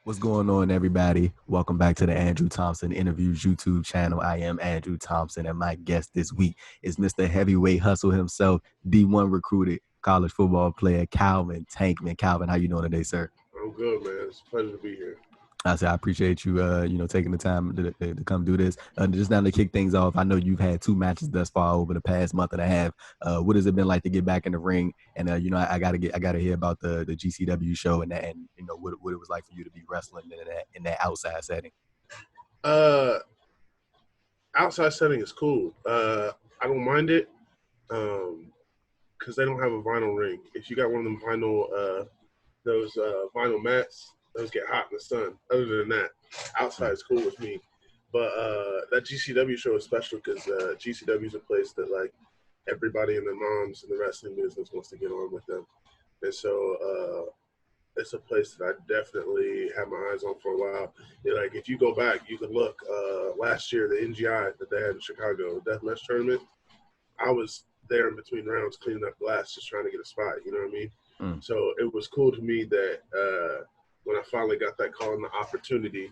What's going on, everybody? Welcome back to the Andrew Thompson Interviews YouTube channel. I am Andrew Thompson, and my guest this week is Mr. Heavyweight Hustle himself, D1 recruited college football player Calvin Tankman. Calvin, how you doing today, sir? I'm good, man. It's a pleasure to be here. I appreciate you, taking the time to come do this. Just now to kick things off, I know you've had two matches thus far over the past month and a half. What has it been like to get back in the ring? And I gotta hear about the GCW show and what it was like for you to be wrestling in that outside setting. Uh, Outside setting is cool. I don't mind it, because they don't have a vinyl ring. If you got one of them those vinyl mats, those get hot in the sun. Other than that, outside is cool with me. But that GCW show is special because GCW is a place that like everybody and their moms in the wrestling business wants to get on with them, and so it's a place that I definitely had my eyes on for a while. Like if you go back, you can look. Last year, the NGI that they had in Chicago, the deathmatch tournament, I was there in between rounds cleaning up glass, just trying to get a spot. You know what I mean? So it was cool to me that when I finally got that call and the opportunity,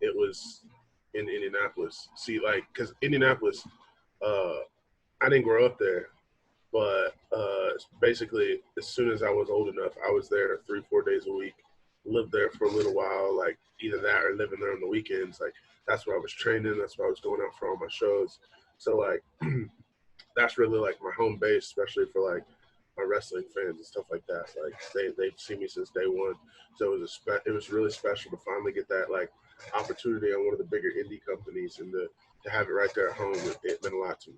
it was in Indianapolis. See, like, because Indianapolis, I didn't grow up there. But basically, as soon as I was old enough, I was there 3-4 days a week. Lived there for a little while, like either that or living there on the weekends. Like that's where I was training. That's where I was going out for all my shows. So like that's really like my home base, especially for like my wrestling fans and stuff like that. Like they've seen me since day one. So it was really special to finally get that like opportunity on one of the bigger indie companies and to have it right there at home. It meant a lot to me.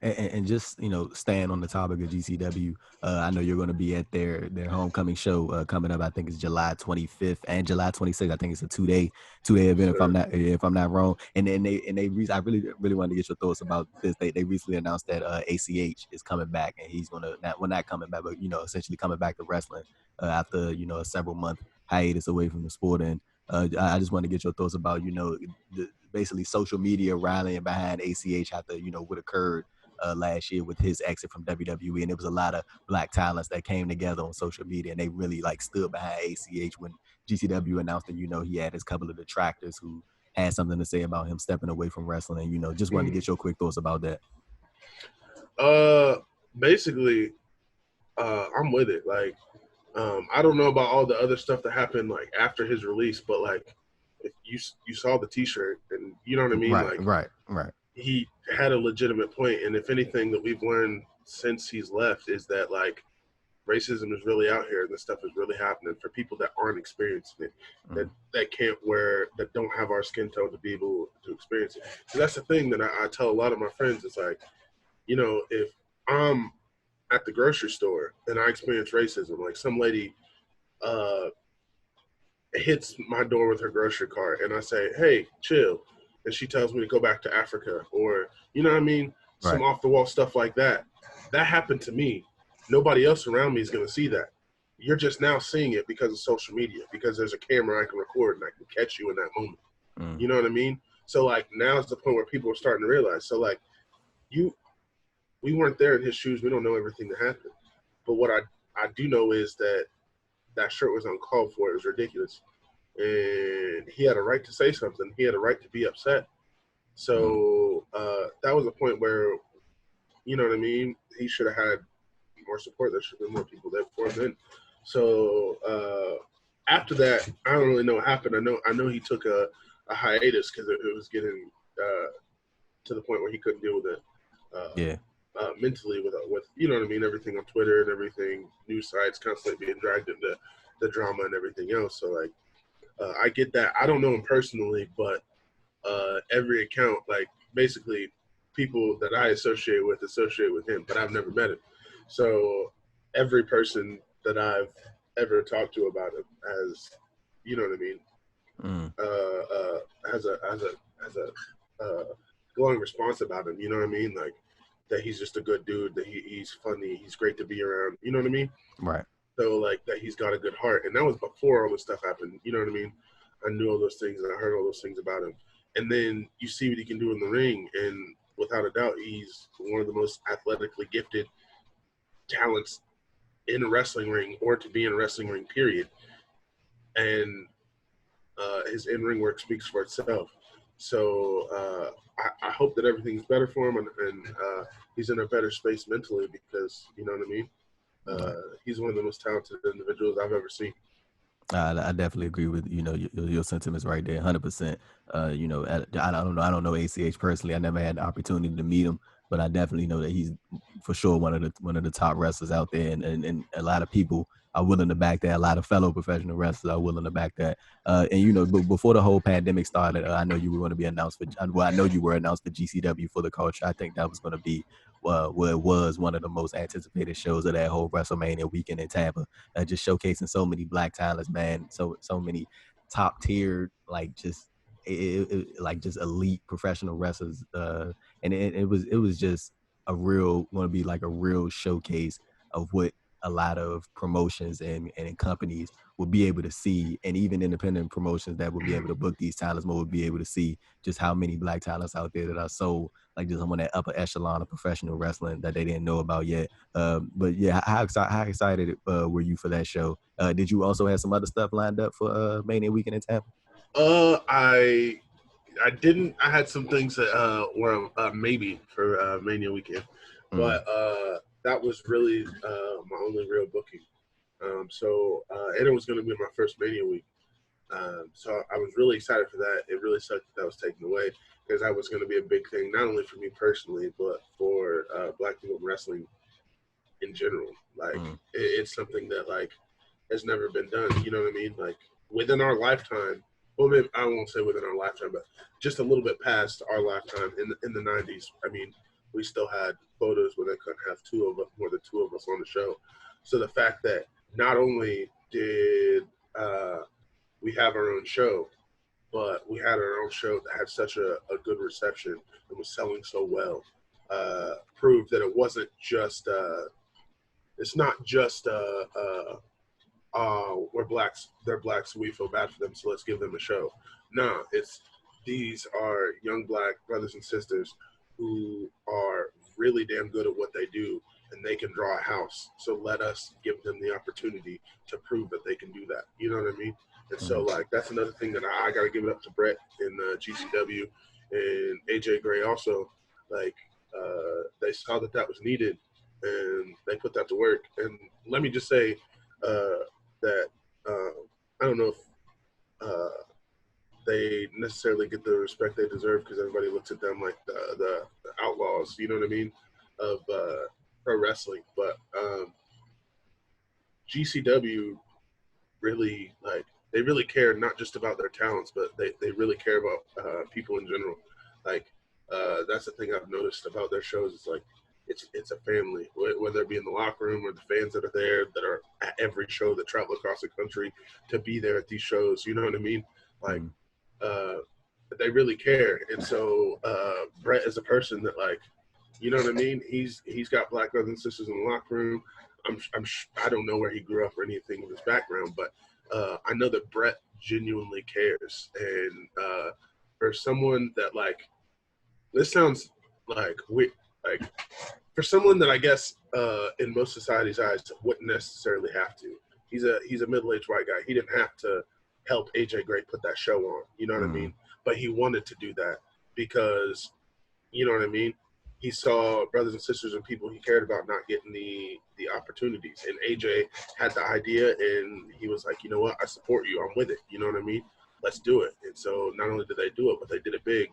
And just staying on the topic of GCW, I know you're going to be at their homecoming show coming up. I think it's July 25th and July 26th. I think it's a two-day event, Sure. if I'm not wrong. And then I really wanted to get your thoughts about this. They recently announced that ACH is coming back, and he's not coming back, but essentially coming back to wrestling after a several month hiatus away from the sport. And I just want to get your thoughts about basically social media rallying behind ACH after what occurred last year with his exit from WWE, and it was a lot of black talents that came together on social media, and they really like stood behind ACH when GCW announced that he had his couple of detractors who had something to say about him stepping away from wrestling. And just wanted to get your quick thoughts about that. Uh, Basically, I'm with it. Like, I don't know about all the other stuff that happened like after his release, but like, if you saw the T-shirt, and you know what I mean. Right. He had a legitimate point, and if anything that we've learned since he's left is that like racism is really out here, and this stuff is really happening for people that aren't experiencing it, that can't that don't have our skin tone to be able to experience it. So that's the thing that I tell a lot of my friends. It's like, if I'm at the grocery store and I experience racism, like some lady uh, hits my door with her grocery cart, and I say, "Hey, chill," and she tells me to go back to Africa, or you know what I mean, some Right. off the wall stuff like that. That happened to me. Nobody else around me is going to see that. You're just now seeing it because of social media, because there's a camera I can record and I can catch you in that moment. You know what I mean? So like now is the point where people are starting to realize. So like we weren't there in his shoes. We don't know everything that happened. But what I do know is that shirt was uncalled for. It was ridiculous. And he had a right to say something. He had a right to be upset. So that was a point where, you know what I mean? He should have had more support. There should have been more people there for him then. So after that, I don't really know what happened. I know he took a hiatus because it was getting to the point where he couldn't deal with it. Mentally with you know what I mean, everything on Twitter and everything, news sites constantly being dragged into the drama and everything else. So like, I get that. I don't know him personally, but every account, like basically people that I associate with him, but I've never met him. So every person that I've ever talked to about him has, you know what I mean, has a glowing response about him. You know what I mean, like that he's just a good dude, that he's funny, he's great to be around. You know what I mean? Right. So like that he's got a good heart, and that was before all this stuff happened. You know what I mean? I knew all those things and I heard all those things about him. And then you see what he can do in the ring, and without a doubt, he's one of the most athletically gifted talents in a wrestling ring, or to be in a wrestling ring, period. And his in-ring work speaks for itself. So I hope that everything's better for him, and he's in a better space mentally because, you know what I mean? Right. He's one of the most talented individuals I've ever seen. I definitely agree with your sentiments right there, 100%. I don't know ACH personally. I never had the opportunity to meet him, but I definitely know that he's for sure one of the top wrestlers out there, and a lot of people are willing to back that. A lot of fellow professional wrestlers are willing to back that. But before the whole pandemic started, I know you were going to be announced for. Well, I know you were announced for GCW for the culture. I think that was going to be what was one of the most anticipated shows of that whole WrestleMania weekend in Tampa. Just showcasing so many black talents, man. So many top tier, like just like just elite professional wrestlers. And it was just going to be like a real showcase of what a lot of promotions and companies will be able to see, and even independent promotions that will be able to book these talents more will be able to see just how many black talents out there that are so like just on that upper echelon of professional wrestling that they didn't know about yet. But yeah, how excited were you for that show? Did you also have some other stuff lined up for Mania weekend in Tampa? I didn't. I had some things that were maybe for Mania weekend, but that was really my only real booking. And it was going to be my first Mania week. So I was really excited for that. It really sucked that was taken away because that was going to be a big thing, not only for me personally, but for Black people in wrestling in general. Like it's something that like has never been done. You know what I mean? Like within our lifetime. Well, maybe I won't say within our lifetime, but just a little bit past our lifetime in the 90s. I mean, we still had photos where they couldn't have more than two of us on the show. So the fact that not only did we have our own show, but we had our own show that had such a good reception and was selling so well, proved that it wasn't just it's not just we're blacks, they're blacks, so we feel bad for them, so let's give them a show. No, it's these are young black brothers and sisters who are really damn good at what they do, and they can draw a house. So let us give them the opportunity to prove that they can do that. You know what I mean? And so, like, that's another thing that I got to give it up to Brett in GCW and AJ Gray also. Like, they saw that was needed, and they put that to work. And let me just say that I don't know if they necessarily get the respect they deserve because everybody looks at them like the outlaws, you know what I mean, of pro wrestling. But GCW really, like, they really care not just about their talents, but they really care about people in general. Like, that's the thing I've noticed about their shows. It's like, it's a family, whether it be in the locker room or the fans that are there that are at every show that travel across the country to be there at these shows. You know what I mean? Like, they really care. And so Brett is a person that, like, you know what I mean? He's got black brothers and sisters in the locker room. I don't know where he grew up or anything of his background, but I know that Brett genuinely cares. And for someone that, like, this sounds like for someone that I guess in most society's eyes wouldn't necessarily have to. He's a middle-aged white guy. He didn't have to help AJ Gray put that show on. You know what I mean? But he wanted to do that because, you know what I mean? He saw brothers and sisters and people he cared about not getting the opportunities. And AJ had the idea, and he was like, you know what? I support you. I'm with it. You know what I mean? Let's do it. And so not only did they do it, but they did it big.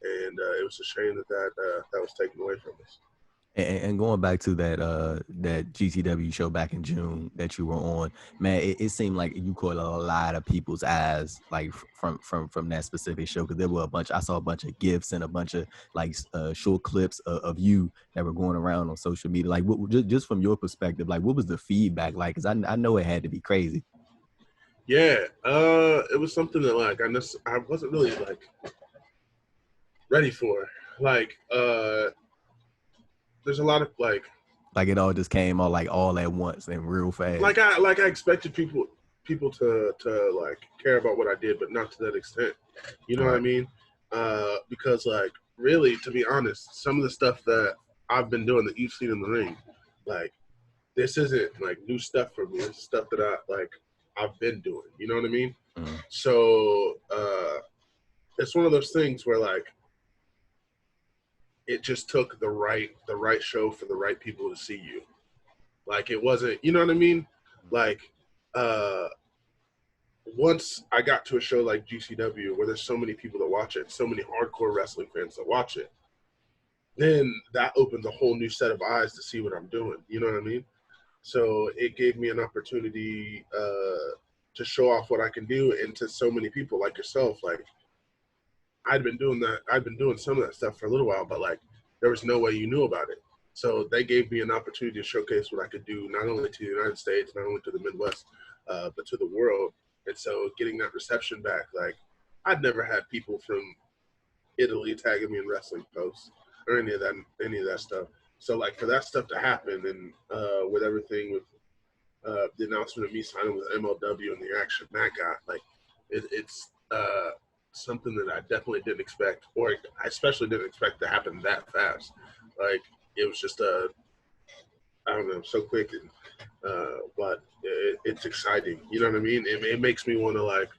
And it was a shame that was taken away from us. And going back to that GCW show back in June that you were on, man, it seemed like you caught a lot of people's eyes, like from that specific show, because there were I saw a bunch of gifs and a bunch of like short clips of you that were going around on social media. Like, just from your perspective, like, what was the feedback like? Because I know it had to be crazy. Yeah, it was something that, like, I wasn't really like ready for. Like, there's a lot of like it all just came all at once and real fast. Like I expected people to like care about what I did, but not to that extent. You know what I mean? Because, like, really, to be honest, some of the stuff that I've been doing that you've seen in the ring, like, this isn't like new stuff for me. It's stuff that I've been doing. You know what I mean? Mm. So it's one of those things where like it just took the right show for the right people to see you. Like it wasn't, you know what I mean? Like once I got to a show like GCW where there's so many people that watch it, so many hardcore wrestling fans that watch it, then that opens a whole new set of eyes to see what I'm doing. You know what I mean? So it gave me an opportunity to show off what I can do, and to so many people like yourself. Like I'd been doing that. I'd been doing some of that stuff for a little while, but like there was no way you knew about it. So they gave me an opportunity to showcase what I could do, not only to the United States, not only to the Midwest, but to the world. And so getting that reception back, like I'd never had people from Italy tagging me in wrestling posts or any of that stuff. So like for that stuff to happen, and with everything with the announcement of me signing with MLW and the action that got, like it's something that I definitely didn't expect, or I especially didn't expect to happen that fast. Like it was just I don't know, so quick, and but it's exciting. You know what I mean? It makes me want to like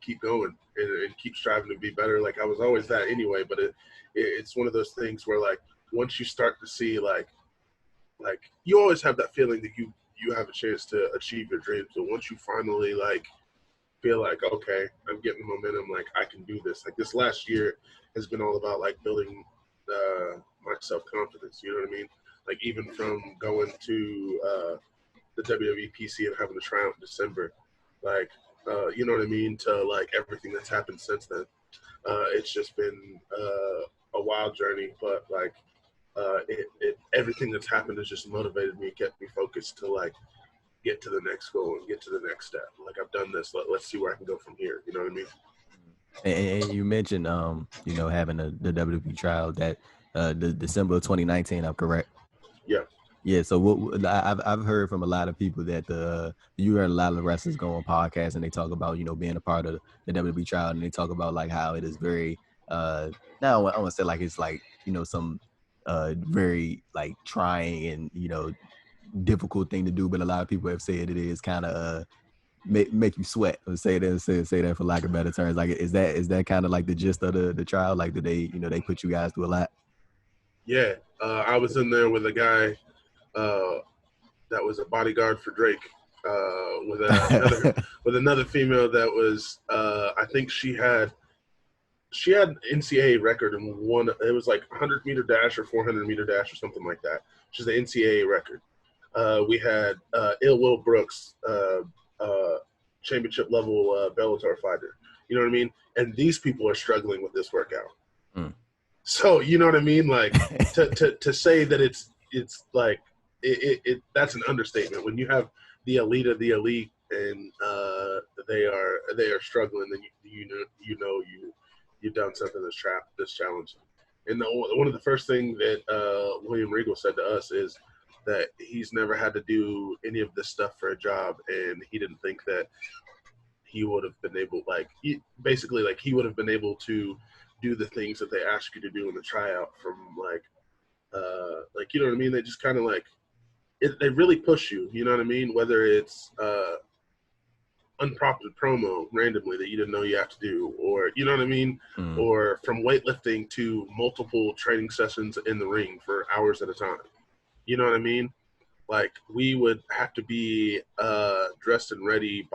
keep going and keep striving to be better. Like I was always that anyway, but it's one of those things where like once you start to see like you always have that feeling that you have a chance to achieve your dreams, but once you finally like feel like, okay, I'm getting momentum, like I can do this. Like this last year has been all about like building my self-confidence, you know what I mean? Like even from going to the WWE PC and having to try out in December, like you know what I mean, to like everything that's happened since then. It's just been a wild journey, but like everything that's happened has just motivated me, kept me focused to like get to the next goal and get to the next step. Like I've done this, let's see where I can go from here. You know what I mean? And you mentioned, you know, having the WWE trial that the December of 2019. I'm correct. Yeah. Yeah. So what I've heard from a lot of people that you heard a lot of the wrestlers go on podcasts and they talk about, you know, being a part of the WWE trial, and they talk about like how it is very now I want to say like it's like, you know, some very like trying and, you know, difficult thing to do, but a lot of people have said it is kind of make you sweat, or say that for lack of better terms. Like is that kind of like the gist of the trial? Like do they, you know, they put you guys through a lot? Yeah. I was in there with a guy that was a bodyguard for Drake, with another female that was I think she had NCAA record in one. It was like 100-meter dash or 400-meter dash or something like that. She's the NCAA record. We had Ill Will Brooks, championship level Bellator fighter. You know what I mean? And these people are struggling with this workout. Mm. So you know what I mean? Like to say that it's like that's an understatement. When you have the elite of the elite and they are struggling, then you've done something that's challenging. And one of the first things that William Regal said to us is that he's never had to do any of this stuff for a job, and he didn't think that he would have been able, basically he would have been able to do the things that they ask you to do in the tryout from you know what I mean? They just kind of they really push you, you know what I mean? Whether it's unprompted promo randomly that you didn't know you have to do, or you know what I mean? Mm. Or from weightlifting to multiple training sessions in the ring for hours at a time. You know what I mean? Like we would have to be dressed and ready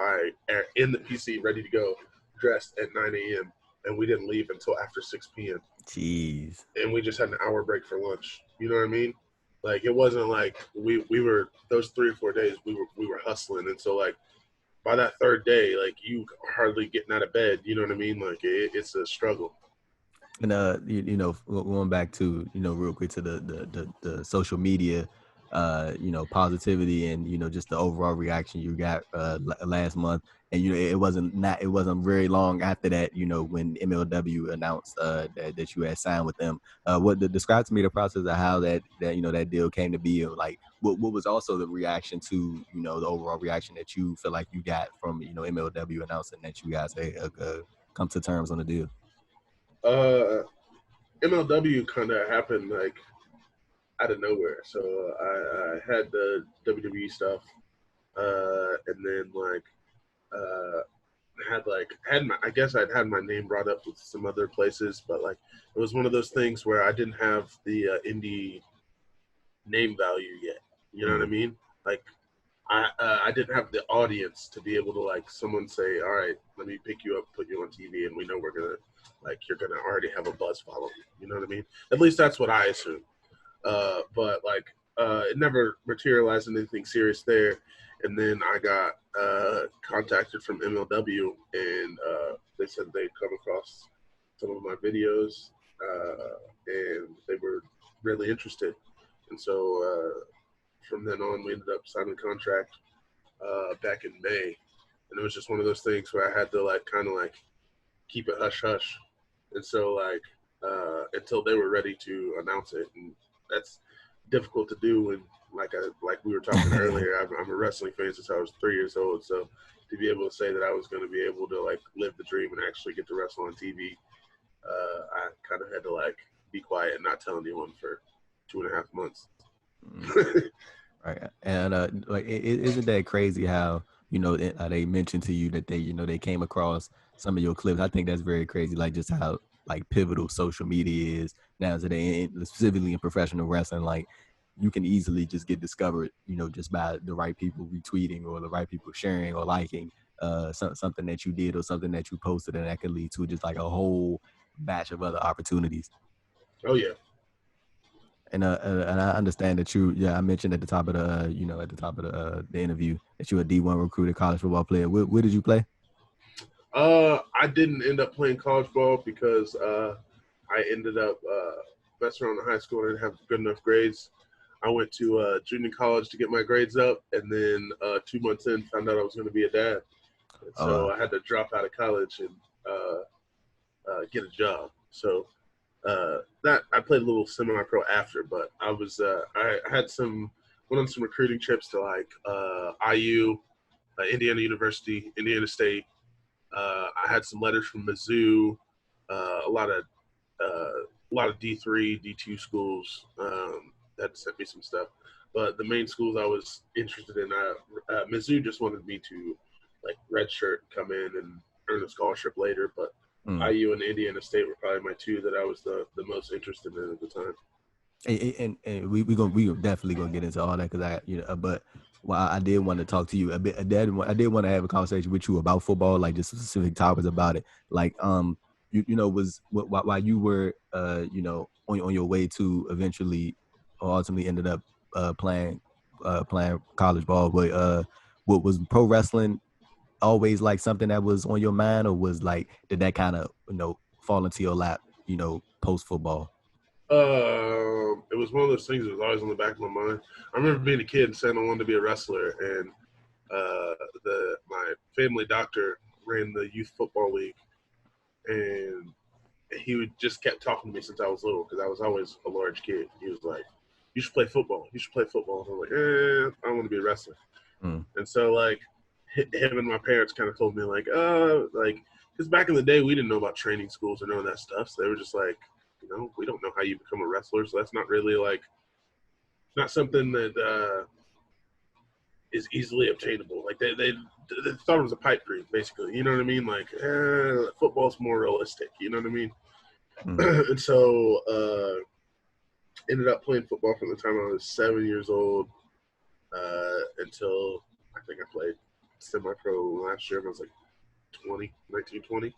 in the PC, ready to go, dressed at 9 a.m. and we didn't leave until after 6 p.m. Jeez. And we just had an hour break for lunch. You know what I mean? Like it wasn't like we were those 3 or 4 days we were hustling, and so like by that third day, like you hardly getting out of bed. You know what I mean? Like it's a struggle. And you know, going back to, you know, real quick to the social media, you know, positivity and, you know, just the overall reaction you got last month. And you know, it wasn't very long after that, you know, when MLW announced that you had signed with them. Describe to me the process of how that you know that deal came to be, and like what was also the reaction to, you know, the overall reaction that you feel like you got from, you know, MLW announcing that you guys come to terms on the deal. MLW kind of happened out of nowhere. So I had the WWE stuff, and then like I guess I'd had my name brought up with some other places, but like it was one of those things where I didn't have the indie name value yet. You know what I mean? Like I didn't have the audience to be able to like someone say, all right, let me pick you up, put you on TV, and we know you're gonna already have a buzz following. You know what I mean? At least that's what I assume. But like it never materialized in anything serious there. And then I got contacted from MLW, and they said they'd come across some of my videos, and they were really interested. And so from then on, we ended up signing a contract back in May. And it was just one of those things where I had to like kind of like keep it hush hush. And so like until they were ready to announce it, and that's difficult to do when like we were talking earlier. I'm a wrestling fan since I was 3 years old, so to be able to say that I was going to be able to like live the dream and actually get to wrestle on TV, I kind of had to like be quiet and not tell anyone for 2.5 months. Right, and like, isn't that crazy how they mentioned to you that they came across some of your clips? I think that's very crazy, like just how like pivotal social media is now today, specifically in professional wrestling. Like you can easily just get discovered, just by the right people retweeting or the right people sharing or liking something that you did or something that you posted, and that could lead to just like a whole batch of other opportunities. Oh yeah. And I understand that I mentioned at the top of the the interview that you're a D1 recruited college football player. Where did you play? I didn't end up playing college ball because I ended up messing around in high school and didn't have good enough grades. I went to junior college to get my grades up, and then 2 months in, found out I was going to be a dad. And so I had to drop out of college and get a job. So that I played a little semi-pro after, but I was I had went on some recruiting trips to like IU, Indiana University, Indiana State. I had some letters from Mizzou, a lot of D3, D2 schools that sent me some stuff. But the main schools I was interested in, Mizzou just wanted me to like redshirt, come in and earn a scholarship later. But IU and Indiana State were probably my two that I was the most interested in at the time. And we definitely gonna get into all that because but I did want to talk to you a bit. I did want to have a conversation with you about football, like just specific topics about it. Like was while you were on your way to eventually or ultimately ended up playing college ball, but what was pro wrestling always like something that was on your mind, or was like did that kind of fall into your lap post football? It was one of those things that was always on the back of my mind. I remember being a kid and saying I wanted to be a wrestler, and my family doctor ran the youth football league, and he would just kept talking to me since I was little because I was always a large kid. He was like, "You should play football. You should play football." And I'm like, I want to be a wrestler. And so like him and my parents kind of told me like, because back in the day we didn't know about training schools or none of that stuff. So they were just like, we don't know how you become a wrestler, so that's not really like not something that is easily obtainable. Like they thought it was a pipe dream, basically. You know what I mean? Like football's more realistic. You know what I mean? And so ended up playing football from the time I was 7 years old until I think I played semi-pro last year when I was like 19, 20.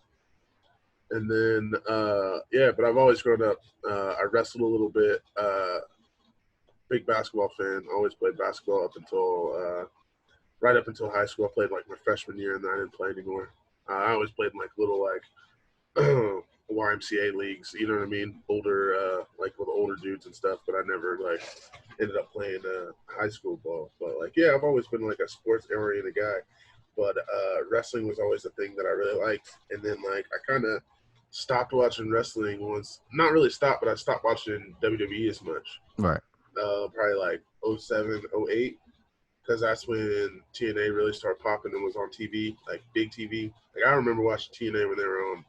And then, but I've always grown up. I wrestled a little bit. Big basketball fan. Always played basketball up until right up until high school. I played like my freshman year, and then I didn't play anymore. I always played in like little like YMCA leagues. You know what I mean? Older, like with older dudes and stuff. But I never like ended up playing high school ball. But like, yeah, I've always been like a sports oriented guy. But wrestling was always a thing that I really liked. And then like I kind of stopped watching wrestling once. Not really stopped, but I stopped watching WWE as much. Right. Probably like 07, 08. Because that's when TNA really started popping and was on TV, like big TV. Like I remember watching TNA when they were on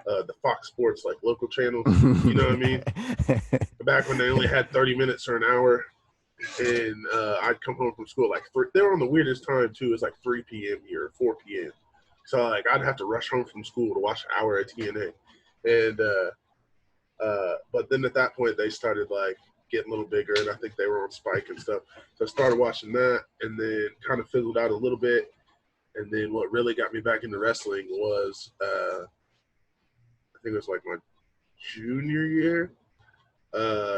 the Fox Sports, like local channel. You know what I mean? Back when they only had 30 minutes or an hour. and I'd come home from school like they were on the weirdest time too. It's like 3 p.m. here, 4 p.m. So like I'd have to rush home from school to watch an hour of TNA, and but then at that point they started like getting a little bigger, and I think they were on Spike and stuff. So I started watching that, and then kind of fizzled out a little bit. And then what really got me back into wrestling was I think it was like my junior year.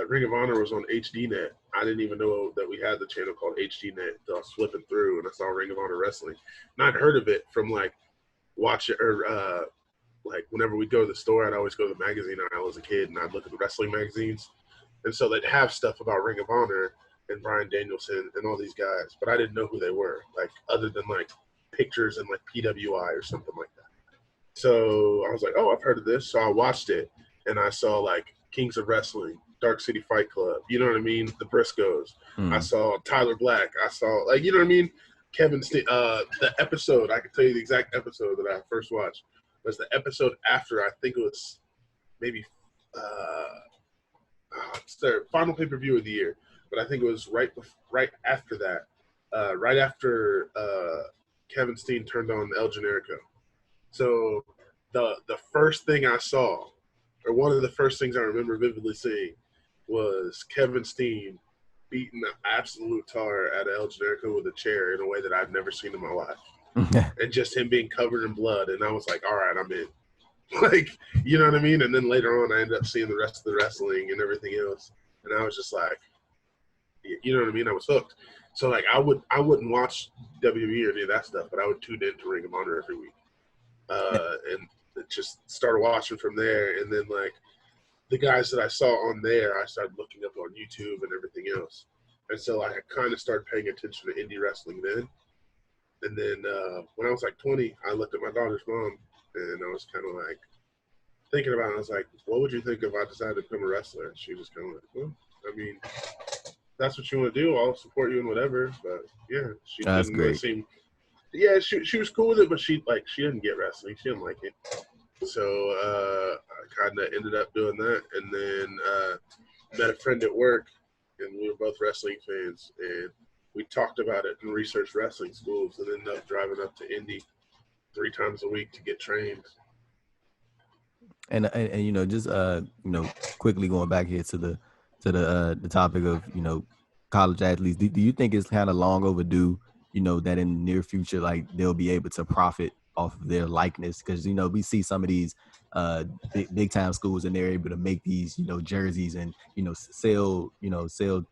Ring of Honor was on HDNet. I didn't even know that we had the channel called HDNet until I was flipping through and I saw Ring of Honor Wrestling. And I'd heard of it from like watch it or like whenever we go to the store, I'd always go to the magazine aisle as a kid and I'd look at the wrestling magazines. And so they'd have stuff about Ring of Honor and Bryan Danielson and all these guys, but I didn't know who they were, like other than like pictures and like PWI or something like that. So I was like, oh, I've heard of this. So I watched it and I saw like Kings of Wrestling, Dark City Fight Club, you know what I mean? The Briscoes. I saw Tyler Black. I saw like, you know what I mean? Kevin the episode, I can tell you the exact episode that I first watched was the episode after, I think it was maybe it's their final pay-per-view of the year, but I think it was right after that, right after Kevin Steen turned on El Generico. So the first thing I saw, or one of the first things I remember vividly seeing, was Kevin Steen beating the absolute tar out of El Generico with a chair in a way that I've never seen in my life. And just him being covered in blood. And I was like, all right, I'm in. Like, you know what I mean? And then later on, I ended up seeing the rest of the wrestling and everything else. And I was just like, you know what I mean? I was hooked. So, like, I wouldn't watch WWE or any of that stuff, but I would tune in to Ring of Honor every week. And just started watching from there. And then, like, the guys that I saw on there, I started looking up on YouTube and everything else. And so I kind of started paying attention to indie wrestling then. And then when I was like 20, I looked at my daughter's mom, and I was kind of like thinking about it. I was like, what would you think if I decided to become a wrestler? And she was kind of like, well, I mean, that's what you want to do. I'll support you in whatever. But yeah, she didn't really seem. Yeah, she was cool with it, but she didn't get wrestling. She didn't like it. So I kind of ended up doing that, and then met a friend at work, and we were both wrestling fans, and we talked about it and researched wrestling schools, and ended up driving up to Indy 3 times a week to get trained. And you know, just you know, quickly going back here to the topic of, you know, college athletes, do you think it's kind of long overdue, you know, that in the near future, like, they'll be able to profit off of their likeness? Because, you know, we see some of these big time schools, and they're able to make these, you know, jerseys and, you know, sell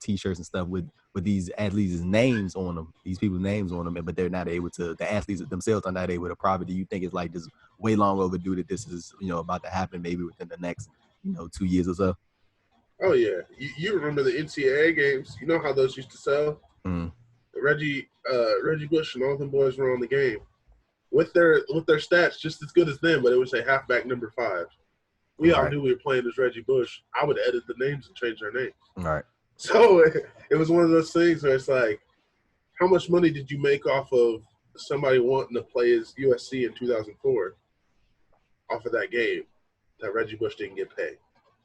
t-shirts and stuff with these athletes' names on them, these people's names on them, but they're not able to, the athletes themselves are not able to profit. Do you think it's like just way long overdue that this is, you know, about to happen maybe within the next, you know, 2 years or so? Oh yeah, you remember the NCAA games? You know how those used to sell? Reggie Bush and all them boys were on the game with their stats just as good as them, but it would say halfback number 5. We all knew we were playing as Reggie Bush. I would edit the names and change their names. Right. So it was one of those things where it's like, how much money did you make off of somebody wanting to play as USC in 2004 off of that game that Reggie Bush didn't get paid?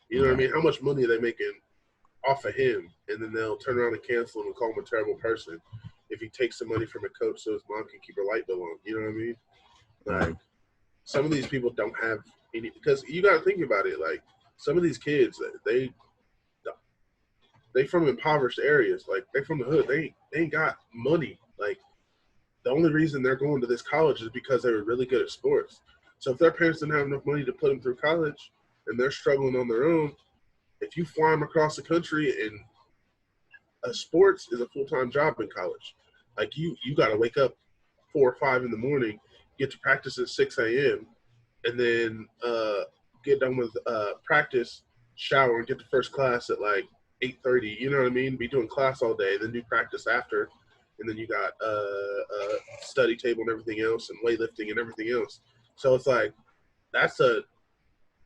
You know what I mean? How much money are they making off of him? And then they'll turn around and cancel him and call him a terrible person if he takes some money from a coach so his mom can keep her light bill on. You know what I mean? Like, some of these people don't have any, because you got to think about it. Like, some of these kids, they from impoverished areas. Like, they from the hood. They ain't got money. Like, the only reason they're going to this college is because they were really good at sports. So if their parents didn't have enough money to put them through college and they're struggling on their own, if you fly them across the country, and sports is a full-time job in college. Like, you got to wake up 4 or 5 in the morning, get to practice at 6 a.m., and then get done with practice, shower, and get to first class at like 8:30. You know what I mean? Be doing class all day, then do practice after, and then you got study table and everything else, and weightlifting and everything else. So it's like, that's a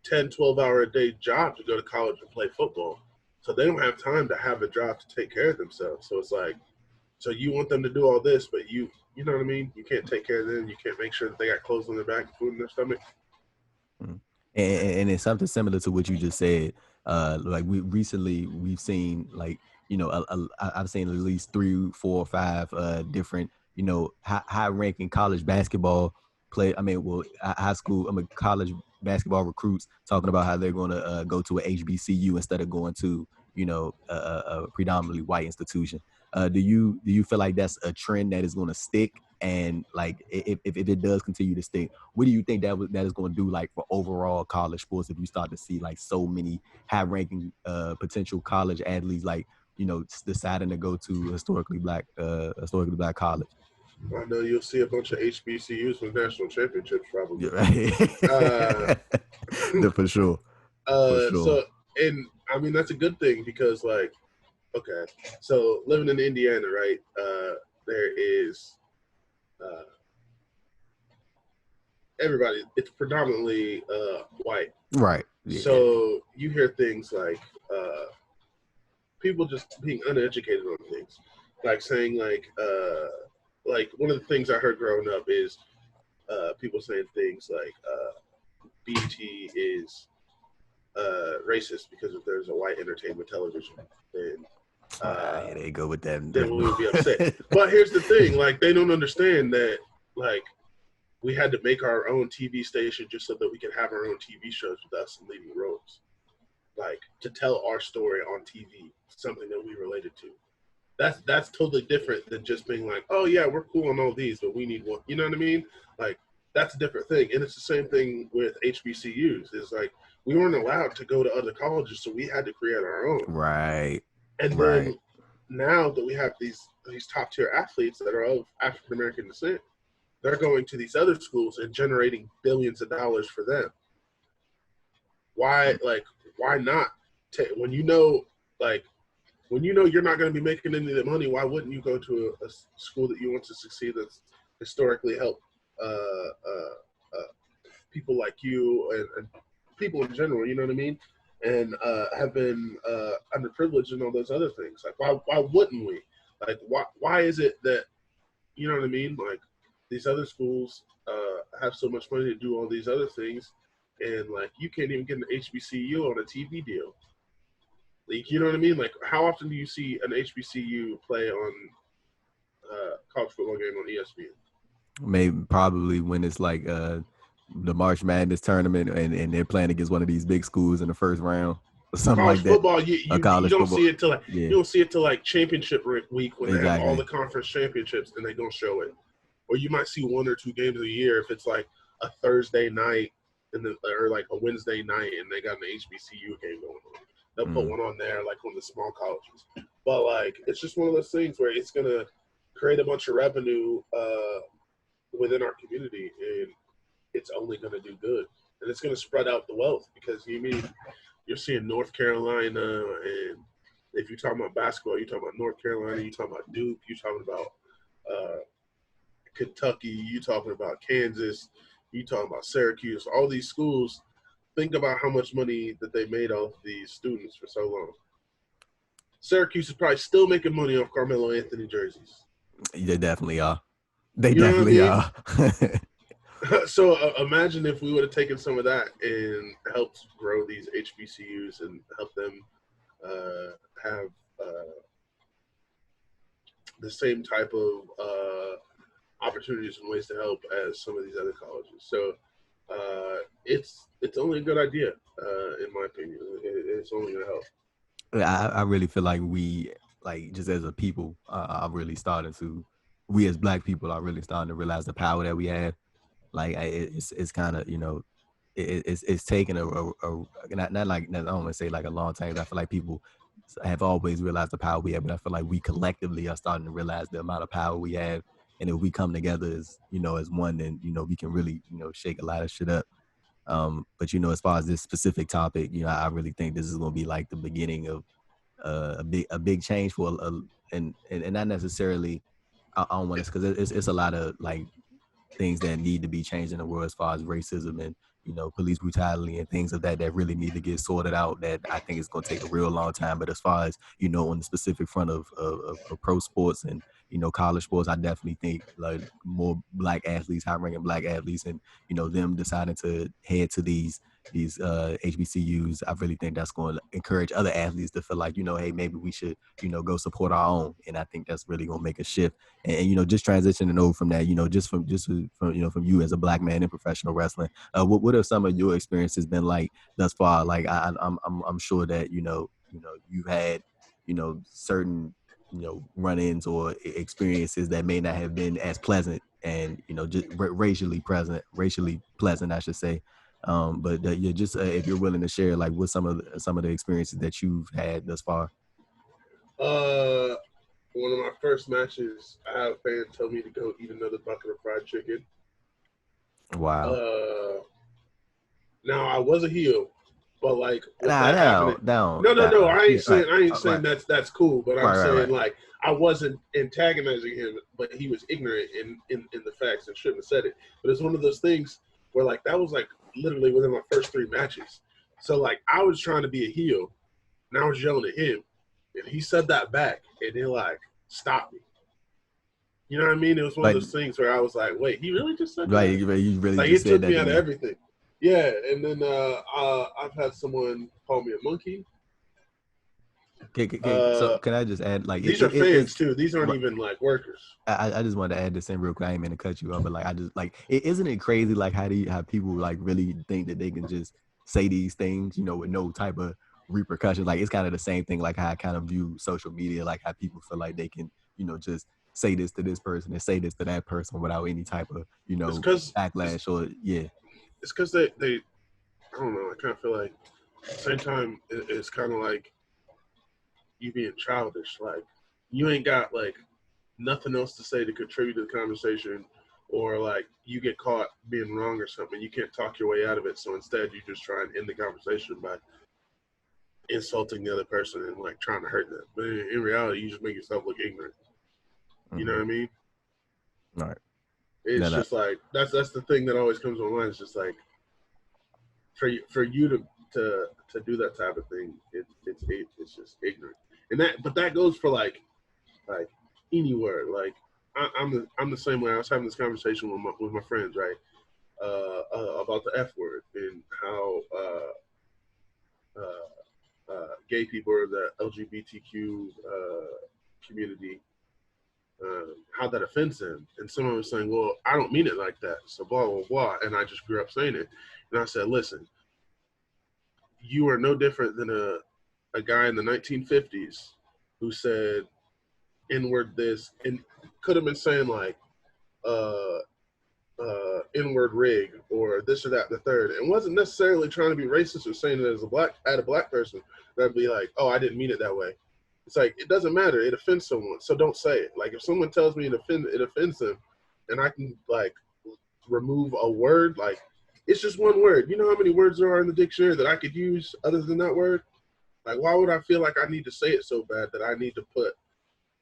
10, 12-hour a day job to go to college and play football. So they don't have time to have a job to take care of themselves. So it's like, so you want them to do all this, but you know what I mean? You can't take care of them. You can't make sure that they got clothes on their back and food in their stomach. And it's something similar to what you just said. Like, we've seen, like, I've seen at least 3, 4, or 5 different, high ranking college basketball high school, college basketball recruits talking about how they're going to go to a HBCU instead of going to, a predominantly white institution. Do you feel like that's a trend that is going to stick? And like, if it does continue to stick, what do you think that is going to do, like, for overall college sports, if you start to see like so many high ranking potential college athletes, like, deciding to go to historically black college? I know you'll see a bunch of HBCUs with national championships probably. Yeah, right. For sure. For sure. So, and I mean, that's a good thing because, like, okay, so living in Indiana, right? There is everybody. It's predominantly white, right? Yeah. So you hear things like people just being uneducated on things, like saying like one of the things I heard growing up is people saying things like BT is racist because if there's a white entertainment television, then here they go with that. Then we would be upset. But here's the thing: like, they don't understand that, like, we had to make our own TV station just so that we could have our own TV shows with us in leading roles, like, to tell our story on TV, something that we related to. That's totally different than just being like, oh yeah, we're cool on all these, but we need one. You know what I mean? Like, that's a different thing. And it's the same thing with HBCUs. It's like, we weren't allowed to go to other colleges, so we had to create our own. Right. And then now that we have these top tier athletes that are of African American descent, they're going to these other schools and generating billions of dollars for them. Why not? When you know you're not going to be making any of the money, why wouldn't you go to a school that you want to succeed, that's historically helped people like you and people in general, you know what I mean? And have been underprivileged and all those other things. Like, why wouldn't we? Like, why is it that, you know what I mean? Like, these other schools have so much money to do all these other things, and like, you can't even get an HBCU on a TV deal. Like, you know what I mean? Like, how often do you see an HBCU play on college football game on ESPN? Probably when it's like the March Madness tournament and they're playing against one of these big schools in the first round or something college like that. Football, you don't see it till like you don't see it till like championship week when they have all the conference championships and they don't show it. Or you might see 1 or 2 games a year if it's like a Thursday night or like a Wednesday night and they got an HBCU game going on. They'll put one on there, like one of the small colleges. But like, it's just one of those things where it's gonna create a bunch of revenue within our community, and it's only gonna do good. And it's gonna spread out the wealth because you're seeing North Carolina, and if you're talking about basketball, you're talking about North Carolina, you're talking about Duke, you're talking about Kentucky, you talking about Kansas, you talking about Syracuse, all these schools. Think about how much money that they made off these students for so long. Syracuse is probably still making money off Carmelo Anthony jerseys. They definitely are. They definitely are. So imagine if we would have taken some of that and helped grow these HBCUs and help them have the same type of opportunities and ways to help as some of these other colleges. So it's only a good idea, in my opinion. It's only going to help. I really feel like we, like, just as a people, we as Black people are really starting to realize the power that we have. Like, it's kind of, it's taken a not like, I don't want to say like a long time. I feel like people have always realized the power we have, but I feel like we collectively are starting to realize the amount of power we have. And if we come together as one, then, we can really, shake a lot of shit up. But, as far as this specific topic, I really think this is going to be like the beginning of a big change for and not necessarily, I don't want to, because it's a lot of like things that need to be changed in the world as far as racism and, police brutality and things of that really need to get sorted out, that I think it's going to take a real long time. But as far as, on the specific front of pro sports and, college sports, I definitely think like more Black athletes, high-ranking Black athletes, and, them deciding to head to these, these HBCUs, I really think that's going to encourage other athletes to feel like, hey, maybe we should, go support our own. And I think that's really going to make a shift. And just transitioning over from that, from you as a Black man in professional wrestling, what have some of your experiences been like thus far? Like I'm sure that you've had certain run-ins or experiences that may not have been as pleasant and just racially pleasant, I should say. But yeah, just if you're willing to share, like, what some of the experiences that you've had thus far. One of my first matches, I had a fan tell me to go eat another bucket of fried chicken. Wow. Now I was a heel, but like with that happening, no, I ain't saying that's cool, but I'm saying like I wasn't antagonizing him, but he was ignorant in the facts and shouldn't have said it. But it's one of those things where like that was like literally within my first 3 matches. So like I was trying to be a heel, and I was yelling at him, and he said that back, and he like stopped me. You know what I mean? It was one of those things where I was like, wait, he really just said that? Right, you really like, just it said took me out of everything. Yeah, and then I've had someone call me a monkey. So can I just add, like, these are fans too. These aren't even like workers. I just wanted to add this in real quick. I ain't mean to cut you off, but like I just like isn't it crazy like how people like really think that they can just say these things, with no type of repercussions? Like it's kind of the same thing like how I kind of view social media, like how people feel like they can, just say this to this person and say this to that person without any type of, backlash or It's because they I don't know. I kind of feel like at the same time it's kind of like you being childish. Like you ain't got like nothing else to say to contribute to the conversation, or like you get caught being wrong or something. You can't talk your way out of it. So instead you just try and end the conversation by insulting the other person and like trying to hurt them. But in reality, you just make yourself look ignorant. You know what I mean? All right. It's just like that's the thing that always comes to my mind. It's just like for you to do that type of thing, it's just ignorant. And that goes for like any word. Like I'm the same way. I was having this conversation with my friends, right? About the F word and how gay people or the LGBTQ community, how that offends them. And someone was saying, well, I don't mean it like that. So blah, blah, blah. And I just grew up saying it. And I said, listen, you are no different than a guy in the 1950s who said N-word this, and could have been saying like N-word rig or this or that and the third, and wasn't necessarily trying to be racist or saying it as a black person. That'd be like, oh, I didn't mean it that way. It's like, it doesn't matter. It offends someone, so don't say it. Like if someone tells me it offends them, and I can like remove a word, like it's just one word. You know how many words there are in the dictionary that I could use other than that word? Like, why would I feel like I need to say it so bad that I need to put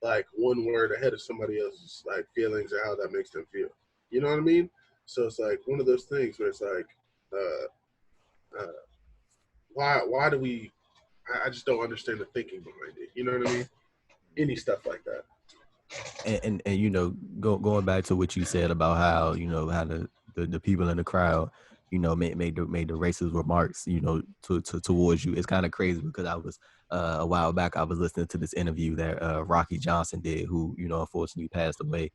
like one word ahead of somebody else's like feelings or how that makes them feel? You know what I mean? So it's like one of those things where it's like, why do we? I just don't understand the thinking behind it. You know what I mean? Any stuff like that. And going back to what you said about how how the people in the crowd made the racist remarks towards you. It's kind of crazy because I was a while back I was listening to this interview that Rocky Johnson did, who unfortunately passed away.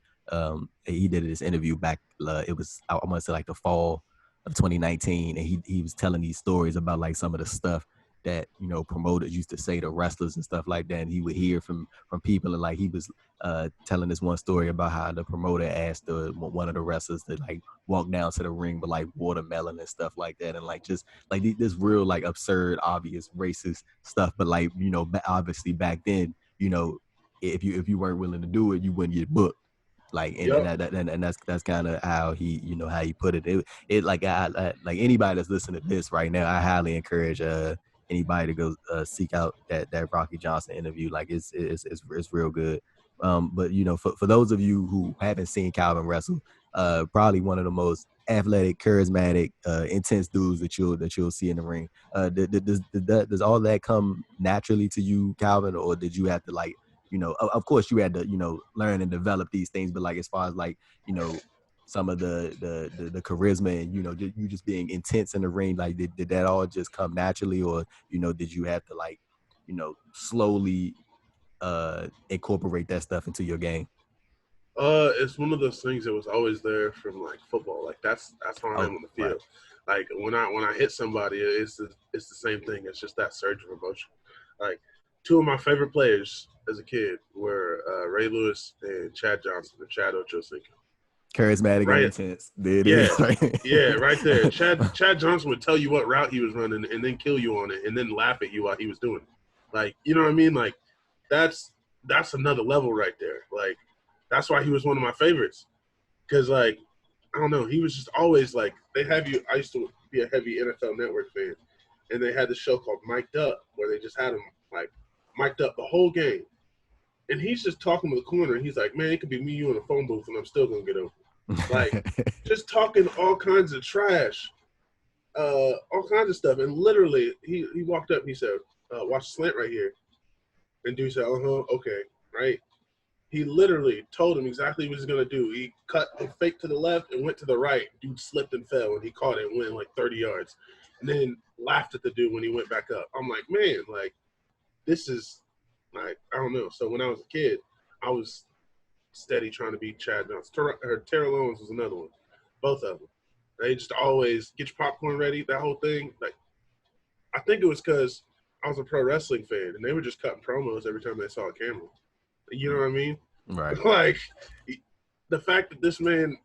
He did this interview back, it was I want to say like the fall of 2019, and he was telling these stories about like some of the stuff that promoters used to say to wrestlers and stuff like that, and he would hear from people, and like he was telling this one story about how the promoter asked one of the wrestlers to like walk down to the ring with like watermelon and stuff like that, and like just like this real like absurd, obvious racist stuff. But like obviously back then, if you weren't willing to do it, you wouldn't get booked. Like and that's kind of how he how he put it. It like I like anybody that's listening to this right now, I highly encourage anybody to go seek out that Rocky Johnson interview. Like it's real good. But for those of you who haven't seen Calvin wrestle, probably one of the most athletic, charismatic, intense dudes that you'll see in the ring. Does all that come naturally to you, Calvin, or did you have to like of course you had to learn and develop these things, but like as far as like some of the charisma and you just being intense in the ring? Like did that all just come naturally, or did you have to like slowly incorporate that stuff into your game? It's one of those things that was always there from like football. Like that's how I am Oh, on the right. field. Like when I hit somebody, it's the same thing. It's just that surge of emotion. Like two of my favorite players as a kid were Ray Lewis and Chad Johnson, and Chad Ochocinco. Charismatic and Right? intense. There it Yeah, is. Right? yeah, right there. Chad Johnson would tell you what route he was running and then kill you on it and then laugh at you while he was doing it. Like, you know what I mean? Like that's another level right there. Like that's why he was one of my favorites. Because like I don't know, he was just always like they have you. I used to be a heavy NFL Network fan, and they had this show called Mic'd Up where they just had him like mic'd up the whole game, and he's just talking to the corner. And he's like, "Man, it could be me, you in a phone booth, and I'm still gonna get over." Like just talking all kinds of trash, all kinds of stuff. And literally, he walked up. And he said, "Watch the slant right here." And dude said, okay, right." He literally told him exactly what he was going to do. He cut and faked to the left and went to the right. Dude slipped and fell, and he caught it and went like 30 yards. And then laughed at the dude when he went back up. I'm like, man, like, this is, like, I don't know. So when I was a kid, I was steady trying to beat Chad Johnson. Terrell Owens was another one. Both of them. They just always get your popcorn ready, that whole thing. Like, I think it was because I was a pro wrestling fan, and they were just cutting promos every time they saw a camera. You know what I mean? Right. Like, the fact that this man,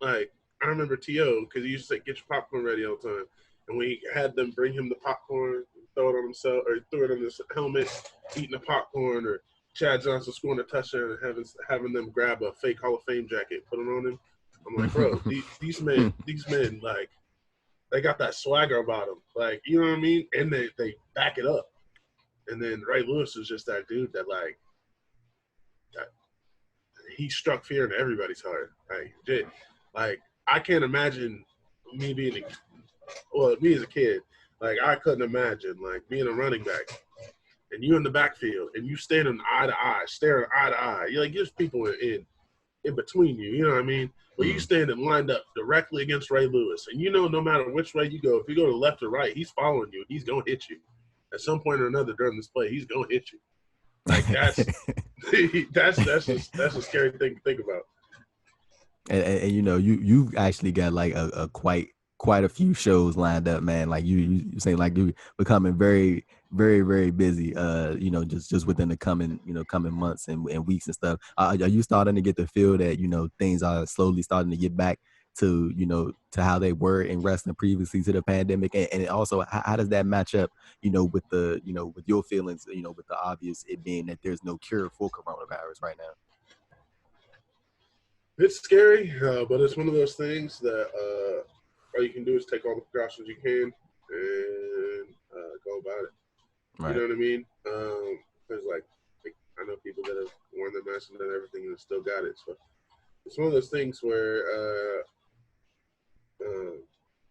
like, I remember T.O. because he used to say, "Get your popcorn ready" all the time. And we had them bring him the popcorn, throw it on himself, or throw it on his helmet, eating the popcorn, or Chad Johnson scoring a touchdown and having them grab a fake Hall of Fame jacket, put it on him. I'm like, bro, these men, like, they got that swagger about them. Like, you know what I mean? And they back it up. And then Ray Lewis is just that dude that, like, he struck fear into everybody's heart. Like I can't imagine me being me as a kid. Like I couldn't imagine like being a running back and you in the backfield and you standing eye to eye, staring eye to eye. You're like there's people in between you. You know what I mean? But you standing lined up directly against Ray Lewis, and you know no matter which way you go, if you go to the left or right, he's following you. He's gonna hit you at some point or another during this play. He's gonna hit you. Like that's that's a scary thing to think about. And you've actually got like a quite a few shows lined up, man. Like you say like you becoming very very very busy. Just within the coming months and weeks and stuff. Are you starting to get the feel that things are slowly starting to get back to to how they were in wrestling previously to the pandemic, and also how does that match up with the with your feelings with the obvious it being that there's no cure for coronavirus right now? It's scary, but it's one of those things that all you can do is take all the precautions you can and go about it. Right. You know what I mean? Because like I know people that have worn their masks and done everything and still got it. So it's one of those things where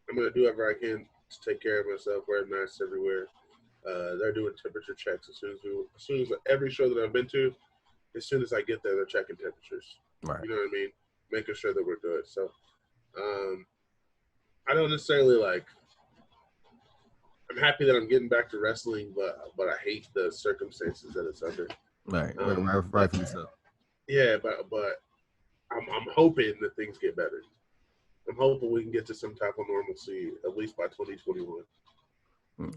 I'm gonna do whatever I can to take care of myself, wearing masks everywhere. They're doing temperature checks as soon as every show that I've been to, as soon as I get there, they're checking temperatures. Right. You know what I mean? Making sure that we're good. So I don't necessarily like. I'm happy that I'm getting back to wrestling, but I hate the circumstances that it's under. Right. Rightfully so. Yeah, but I'm hoping that things get better. I'm hoping we can get to some type of normalcy at least by 2021.